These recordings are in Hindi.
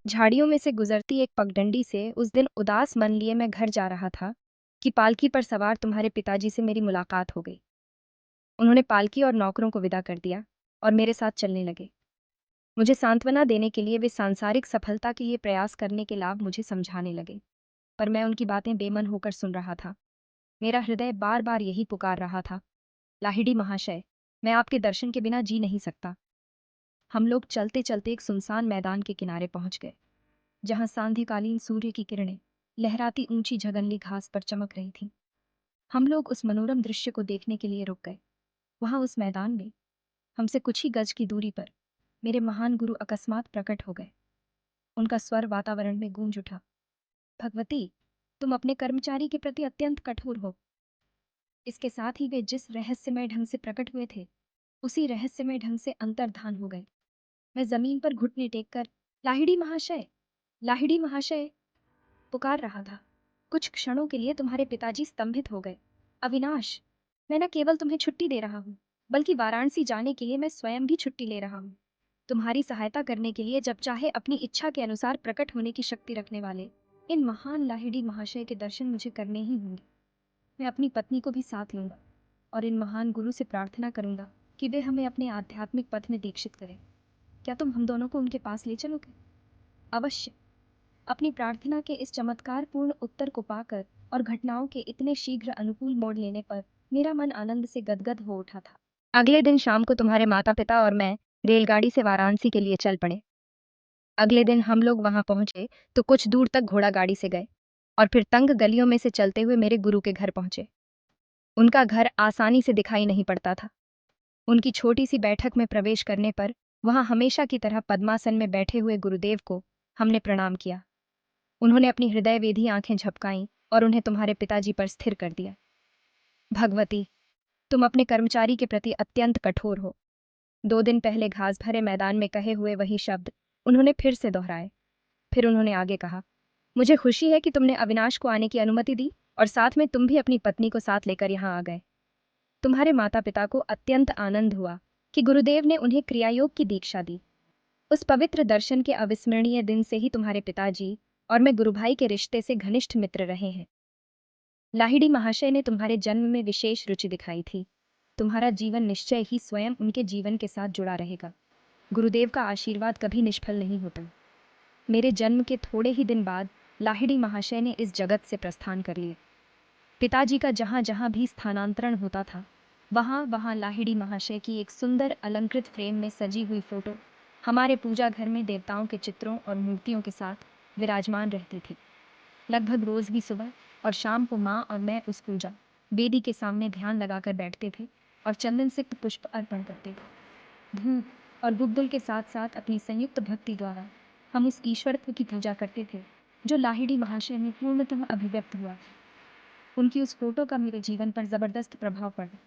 झाड़ियों में से गुजरती एक पगडंडी से उस दिन उदास मन लिए मैं घर जा रहा था कि पालकी पर सवार तुम्हारे पिताजी से मेरी मुलाकात हो गई। उन्होंने पालकी और नौकरों को विदा कर दिया और मेरे साथ चलने लगे। मुझे सांत्वना देने के लिए वे सांसारिक सफलता के लिए प्रयास करने के लाभ मुझे समझाने लगे, पर मैं उनकी बातें बेमन होकर सुन रहा था। मेरा हृदय बार बार यही पुकार रहा था, लाहिड़ी महाशय, मैं आपके दर्शन के बिना जी नहीं सकता। हम लोग चलते चलते एक सुनसान मैदान के किनारे पहुंच गए, जहां सांध्यकालीन सूर्य की किरणें लहराती ऊंची झगनली घास पर चमक रही थीं। हम लोग उस मनोरम दृश्य को देखने के लिए रुक गए। वहां उस मैदान में हमसे कुछ ही गज की दूरी पर मेरे महान गुरु अकस्मात प्रकट हो गए। उनका स्वर वातावरण में गूंज उठा, भगवती, तुम अपने कर्मचारी के प्रति अत्यंत कठोर हो। इसके साथ ही वे जिस रहस्यमय ढंग से प्रकट हुए थे, उसी रहस्यमय ढंग से अंतर्धान हो गए। मैं जमीन पर घुटने टेककर लाहिड़ी महाशय, लाहिड़ी महाशय पुकार रहा था। कुछ क्षणों के लिए तुम्हारे पिताजी स्तंभित हो गए। अविनाश, मैं न केवल तुम्हें छुट्टी दे रहा हूँ, बल्कि वाराणसी जाने के लिए मैं स्वयं भी छुट्टी ले रहा हूँ। तुम्हारी सहायता करने के लिए जब चाहे अपनी इच्छा के अनुसार प्रकट होने की शक्ति रखने वाले इन महान लाहिड़ी महाशय के दर्शन मुझे करने ही होंगे। मैं अपनी पत्नी को भी साथ लूंगा और इन महान गुरु से प्रार्थना करूंगा कि वे हमें अपने आध्यात्मिक पथ में दीक्षित करें। क्या तुम हम दोनों को उनके पास ले चलोगे? अवश्य। अपनी प्रार्थना के इस चमत्कारपूर्ण उत्तर को पाकर और घटनाओं के इतने शीघ्र अनुकूल मोड़ लेने पर मेरा मन आनंद से गदगद हो उठा था। अगले दिन शाम को तुम्हारे माता पिता और मैं रेलगाड़ी से वाराणसी के लिए चल पड़े। अगले दिन हम लोग वहां पहुंचे तो कुछ दूर तक घोड़ा गाड़ी से गए और फिर तंग गलियों में से चलते हुए मेरे गुरु के घर पहुंचे। उनका घर आसानी से दिखाई नहीं पड़ता था। उनकी छोटी सी बैठक में प्रवेश करने पर वहां हमेशा की तरह पद्मासन में बैठे हुए गुरुदेव को हमने प्रणाम किया। उन्होंने अपनी हृदयवेधी आंखें झपकाईं और उन्हें तुम्हारे पिताजी पर स्थिर कर दिया। भगवती, तुम अपने कर्मचारी के प्रति अत्यंत कठोर हो। 2 दिन पहले घास भरे मैदान में कहे हुए वही शब्द उन्होंने फिर से दोहराए। फिर उन्होंने आगे कहा, मुझे खुशी है कि तुमने अविनाश को आने की अनुमति दी और साथ में तुम भी अपनी पत्नी को साथ लेकर यहाँ आ गए। तुम्हारे माता पिता को अत्यंत आनंद हुआ कि गुरुदेव ने उन्हें क्रियायोग की दीक्षा दी। उस पवित्र दर्शन के अविस्मरणीय दिन से ही तुम्हारे पिताजी और मैं गुरुभाई के रिश्ते से घनिष्ठ मित्र रहे हैं। लाहिड़ी महाशय ने तुम्हारे जन्म में विशेष रुचि दिखाई थी। तुम्हारा जीवन निश्चय ही स्वयं उनके जीवन के साथ जुड़ा रहेगा। गुरुदेव का आशीर्वाद कभी निष्फल नहीं होता। मेरे जन्म के थोड़े ही दिन बाद लाहिड़ी महाशय ने इस जगत से प्रस्थान कर लिया। पिताजी का जहाँ जहाँ भी स्थानांतरण होता था, वहाँ वहाँ लाहिड़ी महाशय की एक सुंदर अलंकृत फ्रेम में सजी हुई फोटो हमारे पूजा घर में देवताओं के चित्रों और मूर्तियों के साथ विराजमान रहती थी। लगभग रोज ही सुबह और शाम को माँ और मैं उस पूजा वेदी के सामने ध्यान लगाकर बैठते थे और चंदन से पुष्प अर्पण करते थे। धूप और गुग्गुल के साथ साथ अपनी संयुक्त भक्ति द्वारा हम उस ईश्वरत्व की पूजा करते थे जो लाहिड़ी महाशय में पूर्णतः अभिव्यक्त हुआ। उनकी उस फोटो का मेरे जीवन पर जबरदस्त प्रभाव पड़ा।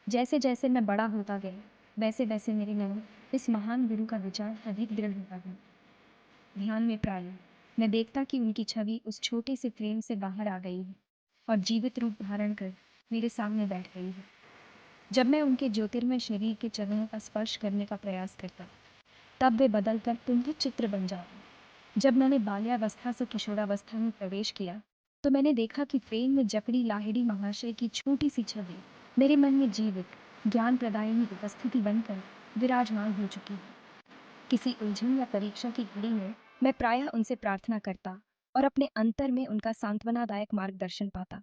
जैसे जैसे मैं बड़ा होता गया, वैसे वैसे मेरे मन में इस महान गुरु का विचार अधिक दृढ़ होता गया। ध्यान में प्राय मैं देखता कि उनकी छवि उस छोटे से फ्रेम से बाहर आ गई है और जीवित रूप धारण कर मेरे सामने बैठ गई है। जब मैं उनके ज्योतिर्मय शरीर के चरणों का स्पर्श करने का प्रयास करता, तब वे बदलकर पुनः चित्र बन जाते। जब मैंने बाल्यावस्था से किशोरावस्था में प्रवेश किया, तो मैंने देखा कि फ्रेम में जकड़ी लाहिड़ी महाशय की छोटी सी छवि मेरे मन में जीवित ज्ञान प्रदायिनी उपस्थिति बनकर विराजमान हो चुकी है। किसी उलझन या परीक्षा की घड़ी में मैं प्रायः उनसे प्रार्थना करता और अपने अंतर में उनका सांत्वनादायक मार्गदर्शन पाता।